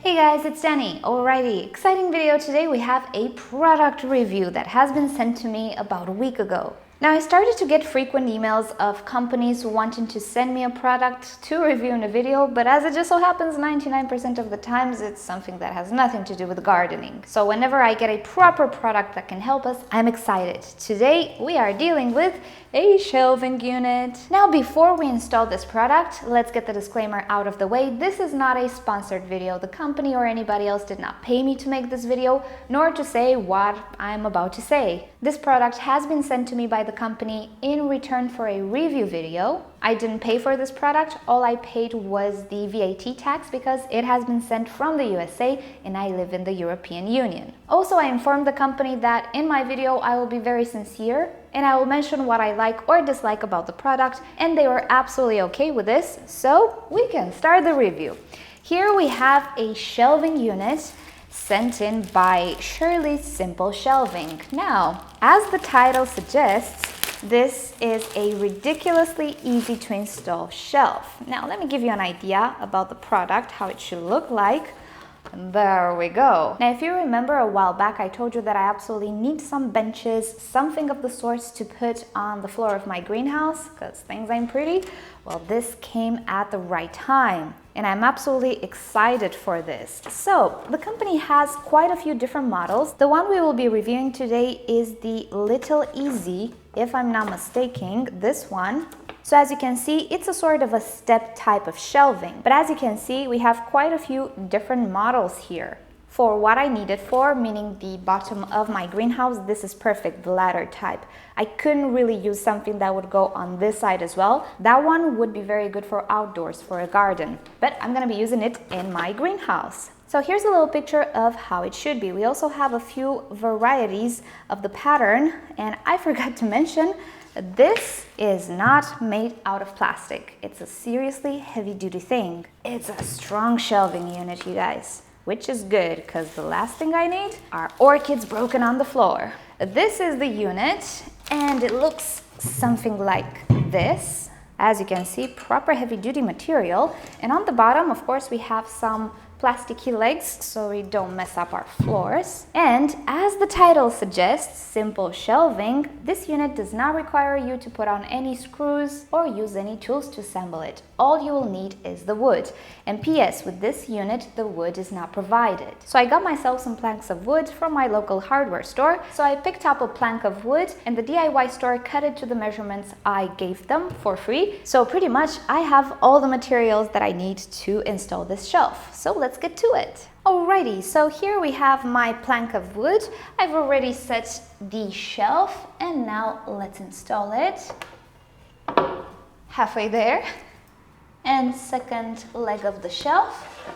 Hey guys, it's Danny. Alrighty, exciting video today. We have a product review that has been sent to me about a week ago. Now, I started to get frequent emails of companies wanting to send me a product to review in a video, but as it just so happens, 99% of the times it's something that has nothing to do with gardening. So whenever I get a proper product that can help us, I'm excited. Today, we are dealing with a shelving unit. Now, before we install this product, let's get the disclaimer out of the way. This is not a sponsored video. The company or anybody else did not pay me to make this video, nor to say what I'm about to say. This product has been sent to me by the company in return for a review video. I didn't pay for this product. All I paid was the VAT tax because it has been sent from the USA and I live in the European Union. Also, I informed the company that in my video I will be very sincere and I will mention what I like or dislike about the product, and they were absolutely okay with this, so we can start the review. Here we have a shelving unit sent in by Shirley's Simple Shelving. Now, as the title suggests, this is a ridiculously easy to install shelf. Now, let me give you an idea about the product, how it should look like. There we go. Now, if you remember a while back, I told you that I absolutely need some benches, something of the sort to put on the floor of my greenhouse, because things ain't pretty. Well, this came at the right time, and I'm absolutely excited for this. So, the company has quite a few different models. The one we will be reviewing today is the Little Easy, if I'm not mistaken, this one. So as you can see, it's a sort of a step type of shelving. But as you can see, we have quite a few different models here. For what I need it for, meaning the bottom of my greenhouse, this is perfect, the ladder type. I couldn't really use something that would go on this side as well. That one would be very good for outdoors, for a garden. But I'm gonna be using it in my greenhouse. So here's a little picture of how it should be. We also have a few varieties of the pattern, and I forgot to mention, this is not made out of plastic. It's a seriously heavy-duty thing. It's a strong shelving unit, you guys, which is good because the last thing I need are orchids broken on the floor. This is the unit, and it looks something like this. As you can see, proper heavy-duty material. And on the bottom, of course, we have some plasticky legs so we don't mess up our floors. And as the title suggests, simple shelving, this unit does not require you to put on any screws or use any tools to assemble it. All you will need is the wood. And PS, with this unit, the wood is not provided. So I got myself some planks of wood from my local hardware store. So I picked up a plank of wood and the DIY store cut it to the measurements I gave them for free. So pretty much I have all the materials that I need to install this shelf. So let's get to it. Alrighty, so here we have my plank of wood. I've already set the shelf and now let's install it. Halfway there. And second leg of the shelf.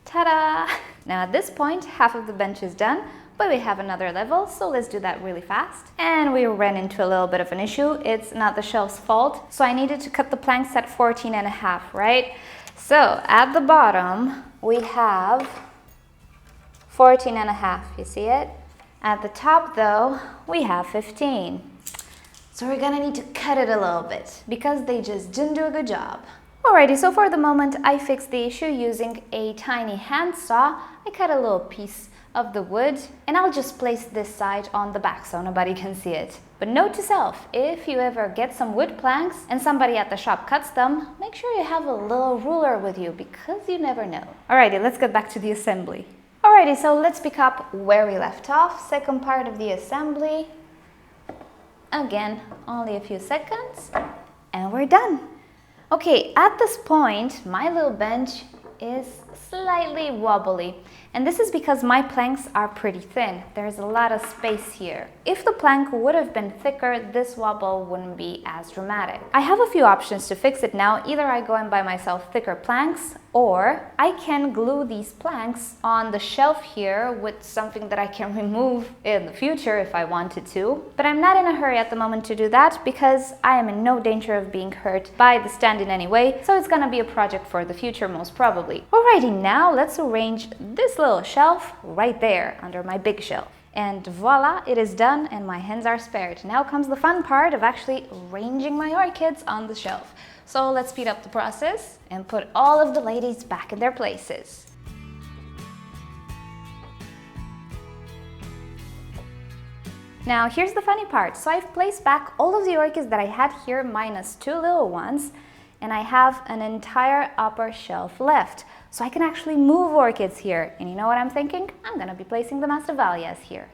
Ta-da! Now at this point, half of the bench is done, but we have another level, so let's do that really fast. And we ran into a little bit of an issue. It's not the shelf's fault. So I needed to cut the planks at 14.5, right? So at the bottom, we have 14.5, you see it? At the top though, we have 15. So we're gonna need to cut it a little bit because they just didn't do a good job. Alrighty, so for the moment, I fixed the issue using a tiny hand saw. I cut a little piece of the wood and I'll just place this side on the back so nobody can see it. But note to self, if you ever get some wood planks and somebody at the shop cuts them, make sure you have a little ruler with you because you never know. Alrighty, let's get back to the assembly. Alrighty, so let's pick up where we left off. Second part of the assembly. Again, only a few seconds and we're done. Okay, at this point, my little bench is slightly wobbly. And this is because my planks are pretty thin. There's a lot of space here. If the plank would have been thicker, this wobble wouldn't be as dramatic. I have a few options to fix it now. Either I go and buy myself thicker planks, or I can glue these planks on the shelf here with something that I can remove in the future if I wanted to. But I'm not in a hurry at the moment to do that because I am in no danger of being hurt by the stand in any way, so it's gonna be a project for the future most probably. Alrighty, now let's arrange this little shelf right there under my big shelf. And voila, it is done and my hands are spared. Now comes the fun part of actually arranging my orchids on the shelf. So let's speed up the process and put all of the ladies back in their places. Now here's the funny part. So I've placed back all of the orchids that I had here minus 2 little ones, and I have an entire upper shelf left. So I can actually move orchids here. And you know what I'm thinking? I'm gonna be placing the masdevallias here.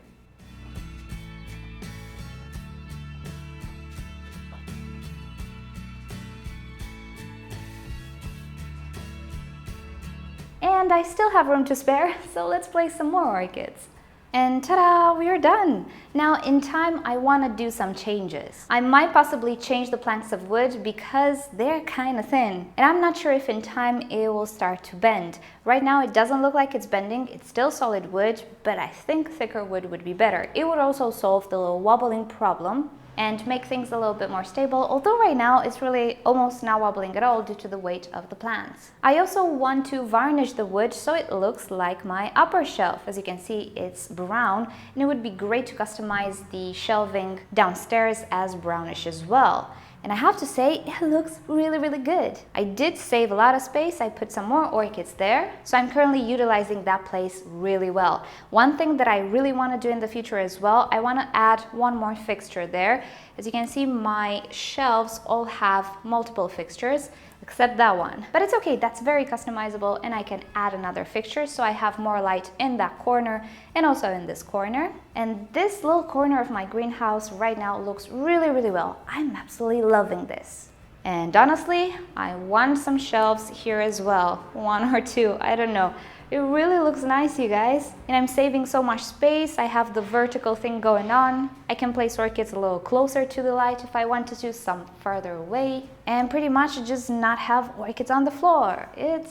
And I still have room to spare, so let's place some more orchids. And ta-da, we are done! Now in time I want to do some changes. I might possibly change the planks of wood because they're kind of thin. And I'm not sure if in time it will start to bend. Right now it doesn't look like it's bending, it's still solid wood, but I think thicker wood would be better. It would also solve the little wobbling problem and make things a little bit more stable, although right now it's really almost not wobbling at all due to the weight of the plants. I also want to varnish the wood so it looks like my upper shelf. As you can see, it's brown, and it would be great to customize the shelving downstairs as brownish as well. And I have to say, it looks really, really good. I did save a lot of space. I put some more orchids there. So I'm currently utilizing that place really well. One thing that I really want to do in the future as well, I want to add one more fixture there. As you can see, my shelves all have multiple fixtures, except that one. But it's okay, that's very customizable, and I can add another fixture so I have more light in that corner and also in this corner. And this little corner of my greenhouse right now looks really, really well. I'm absolutely loving this. And honestly, I want some shelves here as well. 1 or 2, I don't know. It really looks nice, you guys. And I'm saving so much space. I have the vertical thing going on. I can place orchids a little closer to the light if I wanted to, some further away. And pretty much just not have orchids on the floor. It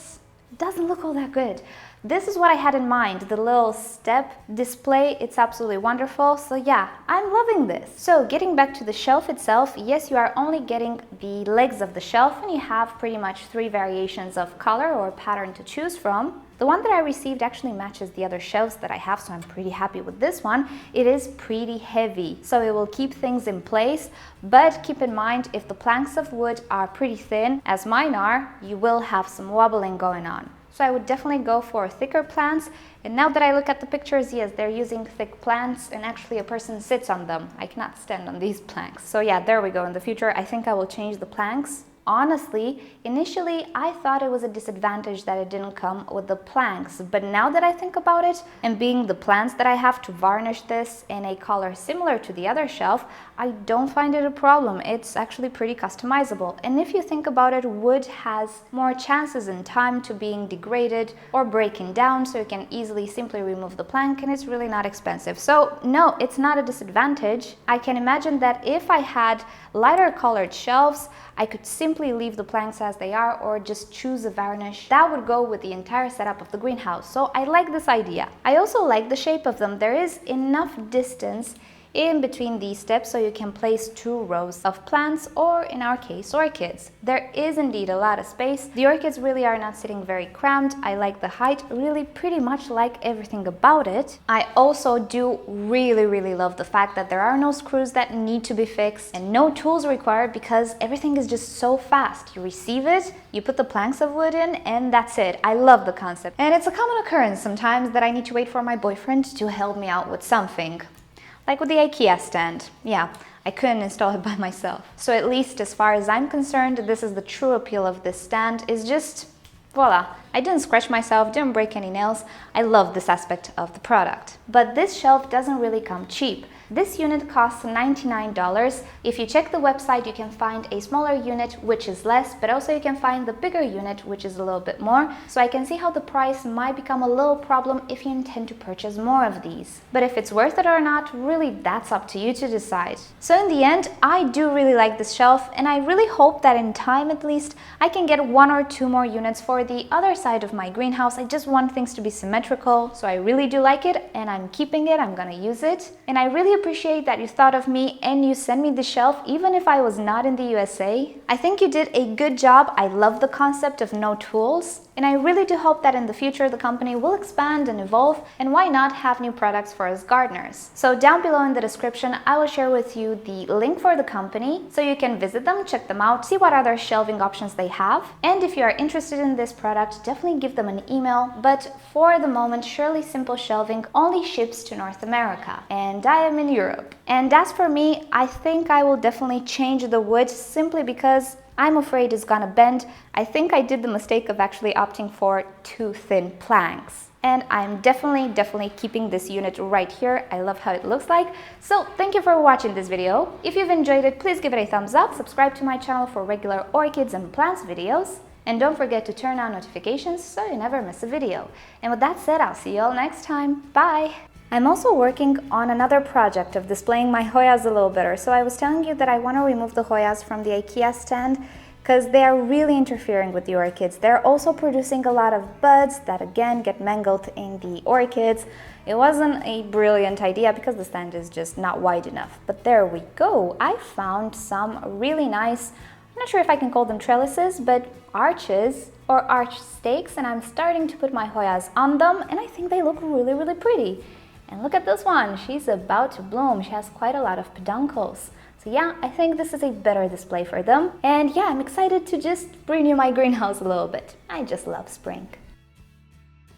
doesn't look all that good. This is what I had in mind, the little step display. It's absolutely wonderful. So yeah, I'm loving this. So getting back to the shelf itself, yes, you are only getting the legs of the shelf, and you have pretty much 3 variations of color or pattern to choose from. The one that I received actually matches the other shelves that I have, so I'm pretty happy with this one. It is pretty heavy, so it will keep things in place, but keep in mind, if the planks of wood are pretty thin, as mine are, you will have some wobbling going on. So I would definitely go for thicker plants. And now that I look at the pictures, yes, they're using thick plants, and actually a person sits on them. I cannot stand on these planks. So yeah, there we go. In the future, I think I will change the planks. Honestly, initially I thought it was a disadvantage that it didn't come with the planks, but now that I think about it, and being the plants that I have to varnish this in a color similar to the other shelf, I don't find it a problem. It's actually pretty customizable. And if you think about it, wood has more chances in time to being degraded or breaking down, so you can easily simply remove the plank, and it's really not expensive. So no, it's not a disadvantage. I can imagine that if I had lighter colored shelves, I could simply leave the planks as they are or just choose a varnish that would go with the entire setup of the greenhouse. So I like this idea. I also like the shape of them. There is enough distance in between these steps so you can place 2 rows of plants, or in our case, orchids. There is indeed a lot of space. The orchids really are not sitting very cramped. I like the height, really pretty much like everything about it. I also do really love the fact that there are no screws that need to be fixed and no tools required, because everything is just so fast. You receive it, you put the planks of wood in, and that's it. I love the concept. And it's a common occurrence sometimes that I need to wait for my boyfriend to help me out with something. Like with the IKEA stand. Yeah, I couldn't install it by myself. So at least as far as I'm concerned, this is the true appeal of this stand, is just, voila. I didn't scratch myself, didn't break any nails. I love this aspect of the product. But this shelf doesn't really come cheap. This unit costs $99. If you check the website, you can find a smaller unit, which is less, but also you can find the bigger unit, which is a little bit more. So I can see how the price might become a little problem if you intend to purchase more of these. But if it's worth it or not, really that's up to you to decide. So in the end, I do really like this shelf, and I really hope that in time at least, I can get 1 or 2 more units for the other side of my greenhouse. I just want things to be symmetrical, so I really do like it, and I'm keeping it, I'm gonna use it. And I really appreciate that you thought of me and you sent me the shelf even if I was not in the USA. I think you did a good job. I love the concept of no tools, and I really do hope that in the future the company will expand and evolve, and why not have new products for us gardeners. So down below in the description I will share with you the link for the company so you can visit them, check them out, see what other shelving options they have. And if you are interested in this this product, definitely give them an email. But for the moment, Shirley Simple Shelving only ships to North America, and I am in Europe. And as for me, I think I will definitely change the wood simply because I'm afraid it's gonna bend. I think I did the mistake of actually opting for too thin planks. And I'm definitely keeping this unit right here. I love how it looks like. So thank you for watching this video. If you've enjoyed it, please give it a thumbs up, subscribe to my channel for regular orchids and plants videos, and don't forget to turn on notifications so you never miss a video. And with that said, I'll see you all next time. Bye! I'm also working on another project of displaying my Hoyas a little better. So I was telling you that I want to remove the Hoyas from the IKEA stand because they are really interfering with the orchids. They're also producing a lot of buds that again get mangled in the orchids. It wasn't a brilliant idea because the stand is just not wide enough. But there we go. I found some really nice, I'm not sure if I can call them trellises, but arches or arch stakes, and I'm starting to put my Hoyas on them, and I think they look really pretty. And look at this one, she's about to bloom. She has quite a lot of peduncles. So yeah, I think this is a better display for them. And yeah, I'm excited to just renew my greenhouse a little bit. I just love spring.